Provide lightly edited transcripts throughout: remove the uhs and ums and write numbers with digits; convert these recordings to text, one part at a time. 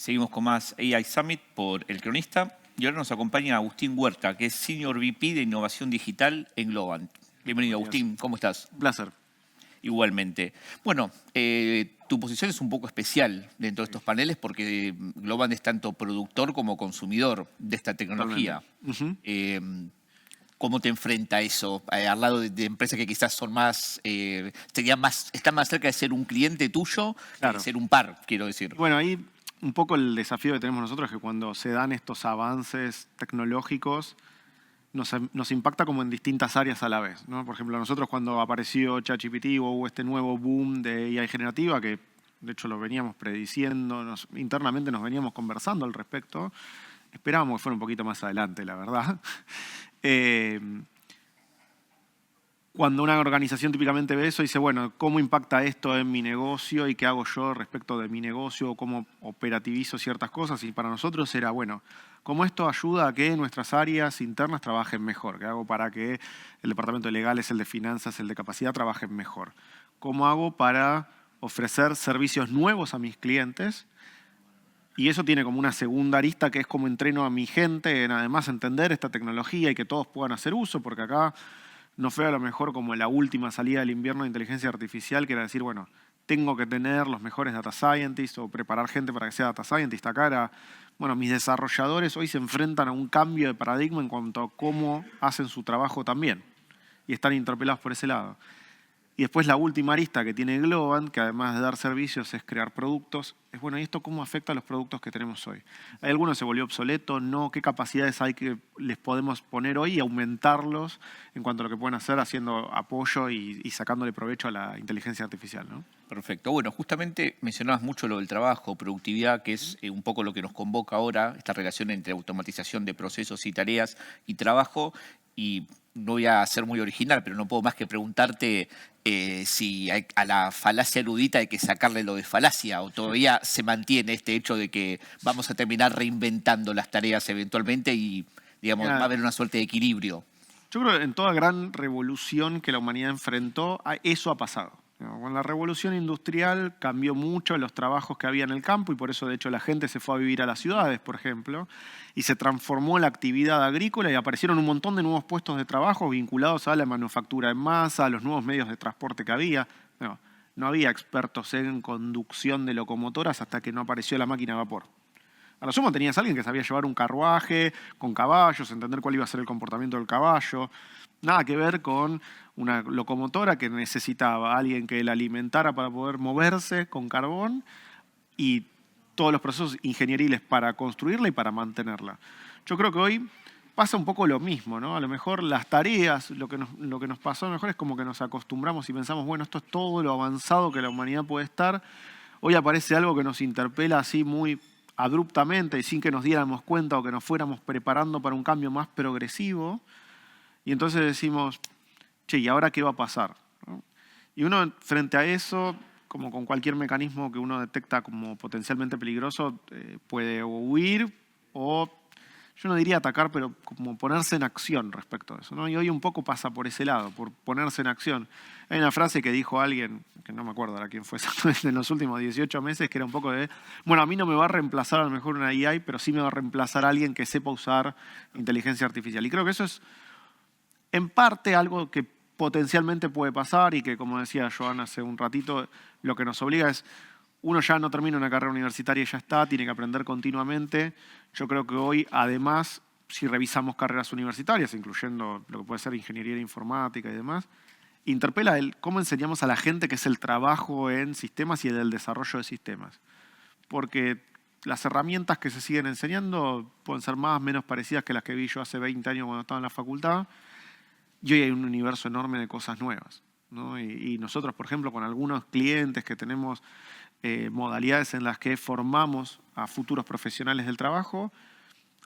Seguimos con más AI Summit por El Cronista y ahora nos acompaña Agustín Huerta, que es Senior VP de Innovación Digital en Globant. Bienvenido, Agustín. ¿Cómo estás? Un placer. Igualmente. Bueno, tu posición es un poco especial dentro de estos paneles porque Globant es tanto productor como consumidor de esta tecnología. ¿Cómo te enfrenta a eso? Al lado de empresas que quizás son más, están más cerca de ser un cliente tuyo que de ser un par, quiero decir. Bueno, ahí un poco el desafío que tenemos nosotros es que cuando se dan estos avances tecnológicos nos impacta como en distintas áreas a la vez, ¿no? Por ejemplo, nosotros cuando apareció ChatGPT o hubo este nuevo boom de AI generativa, que de hecho lo veníamos prediciendo, internamente nos veníamos conversando al respecto, esperábamos que fuera un poquito más adelante, la verdad. Cuando una organización típicamente ve eso, dice, bueno, ¿cómo impacta esto en mi negocio y qué hago yo respecto de mi negocio o cómo operativizo ciertas cosas? Y para nosotros era, bueno, ¿cómo esto ayuda a que nuestras áreas internas trabajen mejor? ¿Qué hago para que el departamento de legales, el de finanzas, el de capacidad trabajen mejor? ¿Cómo hago para ofrecer servicios nuevos a mis clientes? Y eso tiene como una segunda arista que es cómo entreno a mi gente en además entender esta tecnología y que todos puedan hacer uso, porque acá no fue a lo mejor como la última salida del invierno de inteligencia artificial, que era decir, bueno, tengo que tener los mejores data scientists o preparar gente para que sea data scientist. Acá era, bueno, mis desarrolladores hoy se enfrentan a un cambio de paradigma en cuanto a cómo hacen su trabajo también. Y están interpelados por ese lado. Y después la última arista que tiene Globant, que además de dar servicios es crear productos, es bueno, ¿y esto cómo afecta a los productos que tenemos hoy? ¿Hay alguno que se volvió obsoleto? ¿No? ¿Qué capacidades hay que les podemos poner hoy y aumentarlos en cuanto a lo que pueden hacer haciendo apoyo y sacándole provecho a la inteligencia artificial, ¿no? Perfecto. Bueno, justamente mencionabas mucho lo del trabajo, productividad, que es un poco lo que nos convoca ahora, esta relación entre automatización de procesos y tareas y trabajo. Y no voy a ser muy original, pero no puedo más que preguntarte si a la falacia erudita hay que sacarle lo de falacia o todavía se mantiene este hecho de que vamos a terminar reinventando las tareas eventualmente y, digamos, va a haber una suerte de equilibrio. Yo creo que en toda gran revolución que la humanidad enfrentó, eso ha pasado. Con la revolución industrial cambió mucho los trabajos que había en el campo y por eso de hecho la gente se fue a vivir a las ciudades, por ejemplo, y se transformó la actividad agrícola y aparecieron un montón de nuevos puestos de trabajo vinculados a la manufactura en masa, a los nuevos medios de transporte que había. No había expertos en conducción de locomotoras hasta que no apareció la máquina a vapor. A lo sumo tenías a alguien que sabía llevar un carruaje con caballos, entender cuál iba a ser el comportamiento del caballo. Nada que ver con una locomotora que necesitaba a alguien que la alimentara para poder moverse con carbón y todos los procesos ingenieriles para construirla y para mantenerla. Yo creo que hoy pasa un poco lo mismo, ¿no? A lo mejor las tareas, lo que nos pasó a lo mejor es como que nos acostumbramos y pensamos, bueno, esto es todo lo avanzado que la humanidad puede estar. Hoy aparece algo que nos interpela así muy abruptamente y sin que nos diéramos cuenta o que nos fuéramos preparando para un cambio más progresivo. Y entonces decimos, che, ¿y ahora qué va a pasar? ¿No? Y uno frente a eso, como con cualquier mecanismo que uno detecta como potencialmente peligroso, puede huir o, yo no diría atacar, pero como ponerse en acción respecto a eso, ¿no? Y hoy un poco pasa por ese lado, por ponerse en acción. Hay una frase que dijo alguien, que no me acuerdo ahora quién fue exactamente, en los últimos 18 meses, que era un poco de, bueno, a mí no me va a reemplazar a lo mejor una AI, pero sí me va a reemplazar a alguien que sepa usar inteligencia artificial. Y creo que eso es en parte algo que potencialmente puede pasar y que, como decía Joan hace un ratito, lo que nos obliga es, uno ya no termina una carrera universitaria y ya está, tiene que aprender continuamente. Yo creo que hoy, además, si revisamos carreras universitarias, incluyendo lo que puede ser ingeniería informática y demás, interpela el cómo enseñamos a la gente que es el trabajo en sistemas y el desarrollo de sistemas. Porque las herramientas que se siguen enseñando pueden ser más o menos parecidas que las que vi yo hace 20 años cuando estaba en la facultad. Y hoy hay un universo enorme de cosas nuevas, ¿no? Y nosotros, por ejemplo, con algunos clientes que tenemos modalidades en las que formamos a futuros profesionales del trabajo,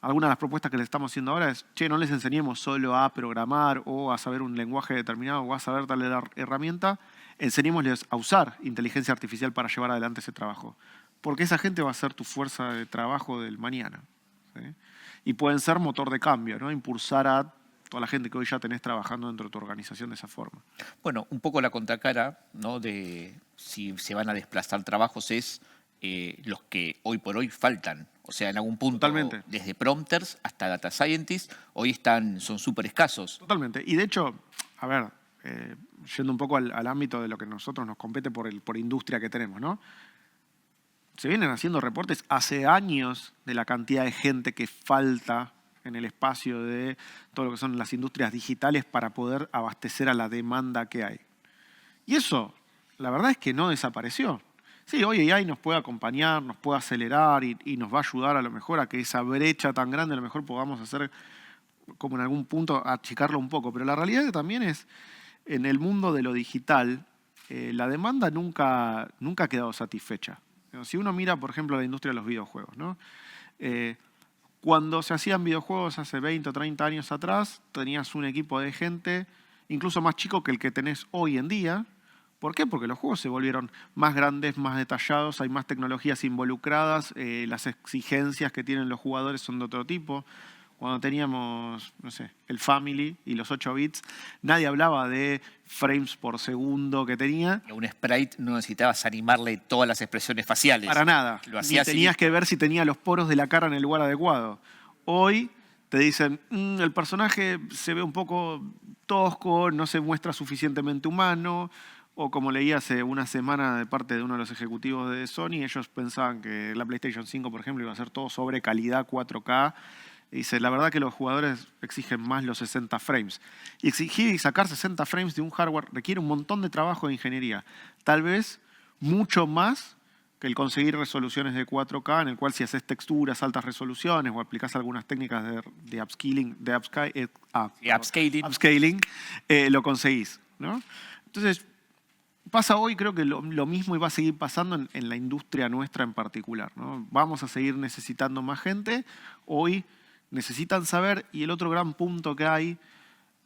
algunas de las propuestas que les estamos haciendo ahora es, che, no les enseñemos solo a programar o a saber un lenguaje determinado o a saber darle la herramienta, enseñémosles a usar inteligencia artificial para llevar adelante ese trabajo. Porque esa gente va a ser tu fuerza de trabajo del mañana, ¿sí? Y pueden ser motor de cambio, ¿no? Impulsar a toda la gente que hoy ya tenés trabajando dentro de tu organización de esa forma. Bueno, un poco la contracara, ¿no?, de si se van a desplazar trabajos es los que hoy por hoy faltan. O sea, en algún punto, Totalmente. desde prompters hasta data scientists, hoy son súper escasos. Totalmente. Y de hecho, a ver, yendo un poco al ámbito de lo que nosotros nos compete por industria que tenemos, ¿no? Se vienen haciendo reportes hace años de la cantidad de gente que falta en el espacio de todo lo que son las industrias digitales para poder abastecer a la demanda que hay. Y eso, la verdad es que no desapareció. Sí, hoy AI nos puede acompañar, nos puede acelerar y nos va a ayudar a lo mejor a que esa brecha tan grande a lo mejor podamos hacer como en algún punto achicarlo un poco. Pero la realidad también es, en el mundo de lo digital, la demanda nunca ha quedado satisfecha. Si uno mira, por ejemplo, la industria de los videojuegos, ¿no? Cuando se hacían videojuegos hace 20 o 30 años atrás, tenías un equipo de gente incluso más chico que el que tenés hoy en día. ¿Por qué? Porque los juegos se volvieron más grandes, más detallados, hay más tecnologías involucradas, las exigencias que tienen los jugadores son de otro tipo. Cuando teníamos, no sé, el Family y los 8 bits, nadie hablaba de frames por segundo que tenía. A un sprite no necesitabas animarle todas las expresiones faciales. Para nada. Lo Ni hacías tenías que ver si tenía los poros de la cara en el lugar adecuado. Hoy te dicen, el personaje se ve un poco tosco, no se muestra suficientemente humano. O como leí hace una semana de parte de uno de los ejecutivos de Sony, ellos pensaban que la PlayStation 5, por ejemplo, iba a ser todo sobre calidad 4K. Y dice, la verdad que los jugadores exigen más los 60 frames. Y exigir y sacar 60 frames de un hardware requiere un montón de trabajo de ingeniería. Tal vez mucho más que el conseguir resoluciones de 4K, en el cual si haces texturas, altas resoluciones o aplicás algunas técnicas de upscaling, upscaling, lo conseguís, ¿no? Entonces, pasa hoy, creo que lo mismo y va a seguir pasando en la industria nuestra en particular, ¿no? Vamos a seguir necesitando más gente. Hoy necesitan saber, y el otro gran punto que hay,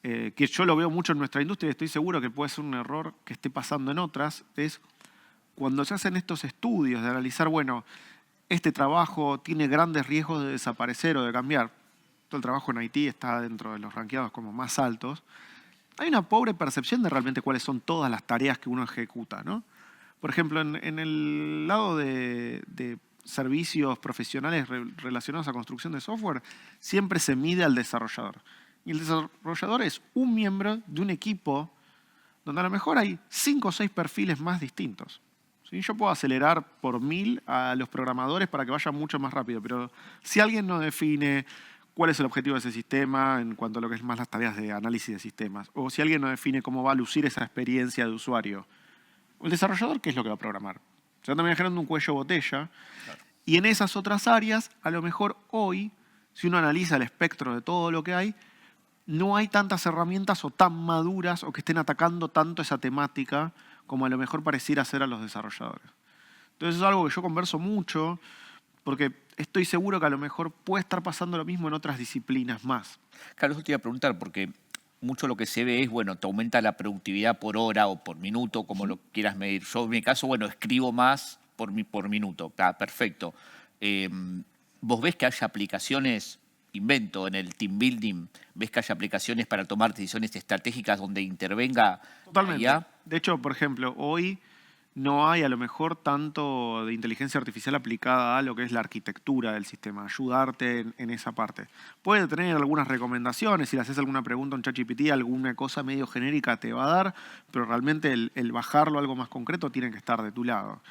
que yo lo veo mucho en nuestra industria y estoy seguro que puede ser un error que esté pasando en otras, es cuando se hacen estos estudios de analizar, bueno, este trabajo tiene grandes riesgos de desaparecer o de cambiar. Todo el trabajo en IT está dentro de los rankeados como más altos. Hay una pobre percepción de realmente cuáles son todas las tareas que uno ejecuta, ¿no? Por ejemplo, en el lado de servicios profesionales relacionados a construcción de software, siempre se mide al desarrollador. Y el desarrollador es un miembro de un equipo donde a lo mejor hay 5 o 6 perfiles más distintos. ¿Sí? Yo puedo acelerar por 1000 a los programadores para que vayan mucho más rápido, pero si alguien no define cuál es el objetivo de ese sistema en cuanto a lo que es más las tareas de análisis de sistemas, o si alguien no define cómo va a lucir esa experiencia de usuario, el desarrollador, ¿qué es lo que va a programar? Se va también generando un cuello botella. Claro. Y en esas otras áreas, a lo mejor hoy, si uno analiza el espectro de todo lo que hay, no hay tantas herramientas o tan maduras o que estén atacando tanto esa temática como a lo mejor pareciera ser a los desarrolladores. Entonces es algo que yo converso mucho porque estoy seguro que a lo mejor puede estar pasando lo mismo en otras disciplinas más. Claro, eso te iba a preguntar porque mucho lo que se ve es, bueno, te aumenta la productividad por hora o por minuto, como lo quieras medir. Yo en mi caso, bueno, escribo más por minuto. Perfecto. ¿Vos ves que haya aplicaciones, invento, en el team building, ves que haya aplicaciones para tomar decisiones estratégicas donde intervenga Totalmente. IA? De hecho, por ejemplo, hoy no hay a lo mejor tanto de inteligencia artificial aplicada a lo que es la arquitectura del sistema, ayudarte en esa parte. Puede tener algunas recomendaciones, si le haces alguna pregunta a un ChatGPT, alguna cosa medio genérica te va a dar, pero realmente el bajarlo a algo más concreto tiene que estar de tu lado.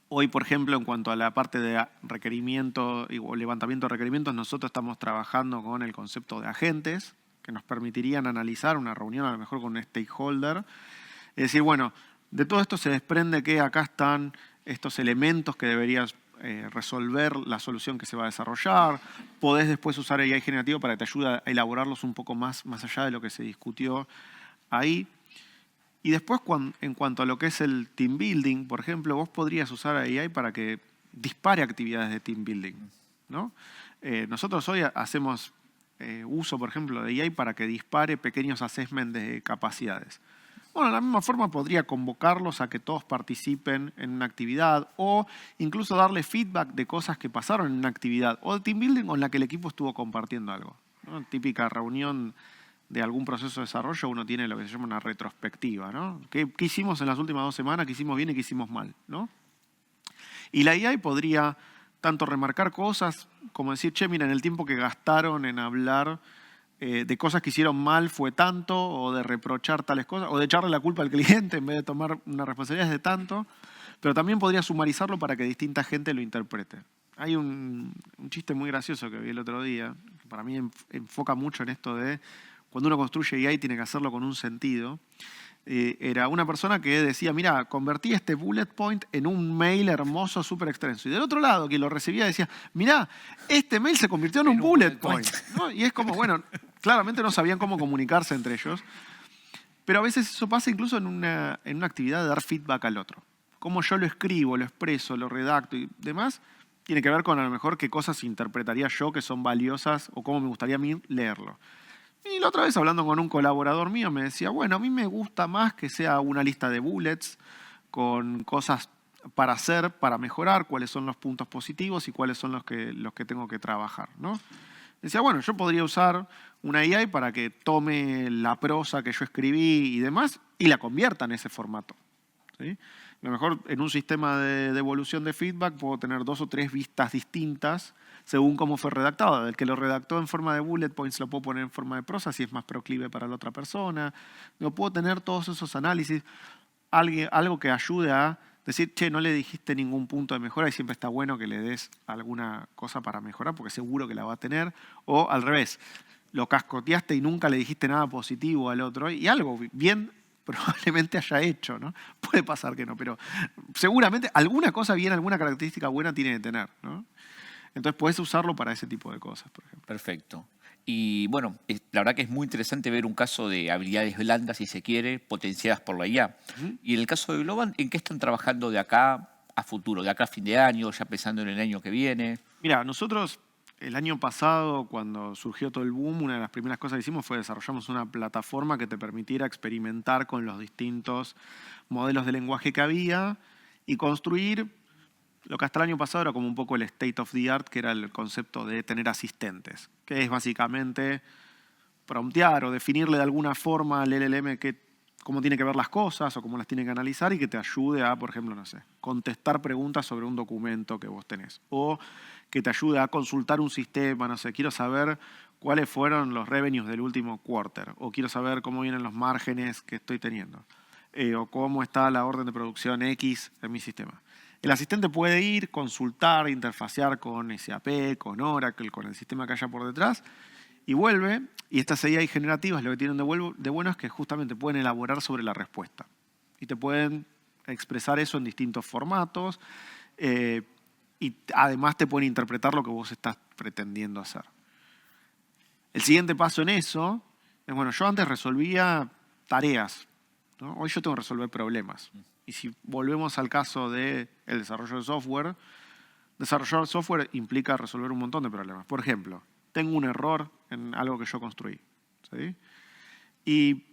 Hoy, por ejemplo, en cuanto a la parte de requerimiento o levantamiento de requerimientos, nosotros estamos trabajando con el concepto de agentes que nos permitirían analizar una reunión a lo mejor con un stakeholder. Es decir, bueno, de todo esto se desprende que acá están estos elementos que deberías resolver la solución que se va a desarrollar. Podés después usar AI generativo para que te ayude a elaborarlos un poco más allá de lo que se discutió ahí. Y después, en cuanto a lo que es el team building, por ejemplo, vos podrías usar AI para que dispare actividades de team building, ¿no? Nosotros hoy hacemos uso, por ejemplo, de AI para que dispare pequeños assessments de capacidades. Bueno, de la misma forma podría convocarlos a que todos participen en una actividad o incluso darle feedback de cosas que pasaron en una actividad o de team building con la que el equipo estuvo compartiendo algo, ¿no? Típica reunión de algún proceso de desarrollo, uno tiene lo que se llama una retrospectiva, ¿no? ¿Qué hicimos en las últimas 2 semanas? ¿Qué hicimos bien y qué hicimos mal, ¿no? Y la AI podría tanto remarcar cosas como decir, che, miren, el tiempo que gastaron en hablar de cosas que hicieron mal fue tanto, o de reprochar tales cosas, o de echarle la culpa al cliente en vez de tomar una responsabilidad de tanto, pero también podría sumarizarlo para que distinta gente lo interprete. Hay un chiste muy gracioso que vi el otro día, que para mí enfoca mucho en esto de cuando uno construye AI tiene que hacerlo con un sentido. Era una persona que decía, mira, convertí este bullet point en un mail hermoso, súper extenso. Y del otro lado, quien lo recibía decía, mira, este mail se convirtió en un bullet point. ¿No? Y es como, bueno, claramente no sabían cómo comunicarse entre ellos. Pero a veces eso pasa incluso en una actividad de dar feedback al otro. Cómo yo lo escribo, lo expreso, lo redacto y demás, tiene que ver con a lo mejor qué cosas interpretaría yo que son valiosas o cómo me gustaría a mí leerlo. Y la otra vez hablando con un colaborador mío me decía, bueno, a mí me gusta más que sea una lista de bullets con cosas para hacer, para mejorar, cuáles son los puntos positivos y cuáles son los que tengo que trabajar, ¿no? Decía, bueno, yo podría usar una AI para que tome la prosa que yo escribí y demás y la convierta en ese formato, ¿sí? A lo mejor en un sistema de devolución de feedback puedo tener 2 o 3 vistas distintas según cómo fue redactado. El que lo redactó en forma de bullet points lo puedo poner en forma de prosa si es más proclive para la otra persona. Yo puedo tener todos esos análisis, algo que ayude a decir, che, no le dijiste ningún punto de mejora y siempre está bueno que le des alguna cosa para mejorar porque seguro que la va a tener. O al revés, lo cascoteaste y nunca le dijiste nada positivo al otro y algo bien probablemente haya hecho, ¿no? Puede pasar que no, pero seguramente alguna cosa bien, alguna característica buena tiene que tener, ¿no? Entonces puedes usarlo para ese tipo de cosas, por ejemplo. Perfecto. Y bueno, la verdad que es muy interesante ver un caso de habilidades blandas, si se quiere, potenciadas por la IA. Y en el caso de Globant, ¿en qué están trabajando de acá a futuro? ¿De acá a fin de año, ya pensando en el año que viene? Mira, nosotros el año pasado, cuando surgió todo el boom, una de las primeras cosas que hicimos fue desarrollamos una plataforma que te permitiera experimentar con los distintos modelos de lenguaje que había y construir lo que hasta el año pasado era como un poco el state of the art, que era el concepto de tener asistentes, que es básicamente promptear o definirle de alguna forma al LLM cómo tiene que ver las cosas o cómo las tiene que analizar y que te ayude a, por ejemplo, no sé, contestar preguntas sobre un documento que vos tenés. O que te ayude a consultar un sistema, no sé, quiero saber cuáles fueron los revenues del último quarter, o quiero saber cómo vienen los márgenes que estoy teniendo, o cómo está la orden de producción X en mi sistema. El asistente puede ir, consultar, interfacear con SAP, con Oracle, con el sistema que haya por detrás, y vuelve. Y estas AI generativas lo que tienen de bueno es que justamente pueden elaborar sobre la respuesta. Y te pueden expresar eso en distintos formatos, y además te pueden interpretar lo que vos estás pretendiendo hacer. El siguiente paso en eso es, bueno, yo antes resolvía tareas, ¿no? Hoy yo tengo que resolver problemas. Y si volvemos al caso del desarrollo de software, desarrollar software implica resolver un montón de problemas. Por ejemplo, tengo un error en algo que yo construí, ¿sí? Y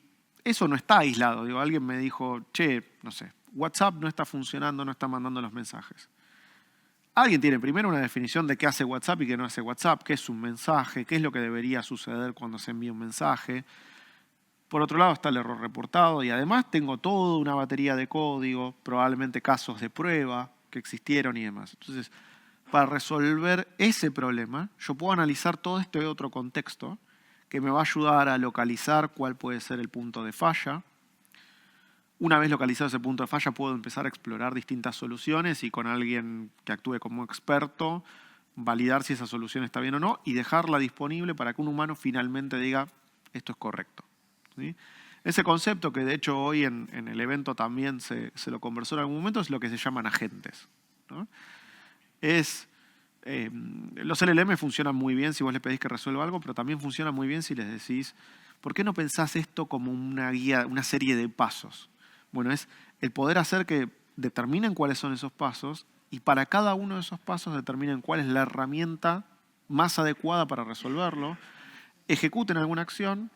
eso no está aislado. Digo, alguien me dijo, che, no sé, WhatsApp no está funcionando, no está mandando los mensajes. Alguien tiene primero una definición de qué hace WhatsApp y qué no hace WhatsApp, qué es un mensaje, qué es lo que debería suceder cuando se envía un mensaje. Por otro lado está el error reportado y además tengo toda una batería de código, probablemente casos de prueba que existieron y demás. Entonces, para resolver ese problema, yo puedo analizar todo este otro contexto que me va a ayudar a localizar cuál puede ser el punto de falla. Una vez localizado ese punto de falla, puedo empezar a explorar distintas soluciones y con alguien que actúe como experto, validar si esa solución está bien o no y dejarla disponible para que un humano finalmente diga, esto es correcto, ¿sí? Ese concepto, que de hecho hoy en el evento también se lo conversó en algún momento, es lo que se llaman agentes, ¿no? Los LLM funcionan muy bien si vos le pedís que resuelva algo, pero también funcionan muy bien si les decís, ¿por qué no pensás esto como una guía, una serie de pasos? Bueno, es el poder hacer que determinen cuáles son esos pasos y para cada uno de esos pasos determinen cuál es la herramienta más adecuada para resolverlo, ejecuten alguna acción,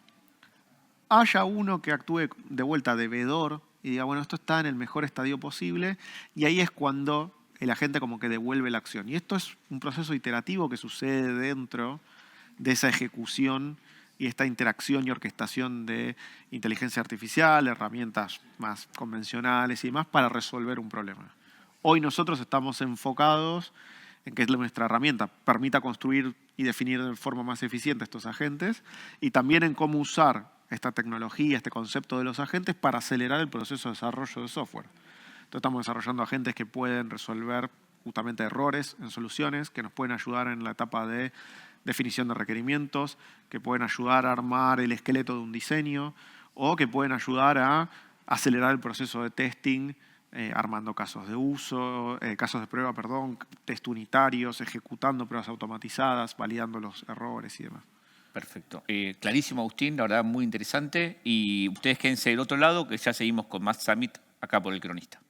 haya uno que actúe de vuelta de veedor y diga, bueno, esto está en el mejor estadio posible, y ahí es cuando el agente como que devuelve la acción. Y esto es un proceso iterativo que sucede dentro de esa ejecución y esta interacción y orquestación de inteligencia artificial, herramientas más convencionales y demás para resolver un problema. Hoy nosotros estamos enfocados en que nuestra herramienta permita construir y definir de forma más eficiente estos agentes y también en cómo usar esta tecnología, este concepto de los agentes para acelerar el proceso de desarrollo de software. Entonces estamos desarrollando agentes que pueden resolver justamente errores en soluciones, que nos pueden ayudar en la etapa de definición de requerimientos, que pueden ayudar a armar el esqueleto de un diseño o que pueden ayudar a acelerar el proceso de testing armando casos de uso, casos de prueba, perdón, test unitarios, ejecutando pruebas automatizadas, validando los errores y demás. Perfecto. Clarísimo, Agustín, la verdad muy interesante. Y ustedes quédense del otro lado, que ya seguimos con más Summit acá por El Cronista.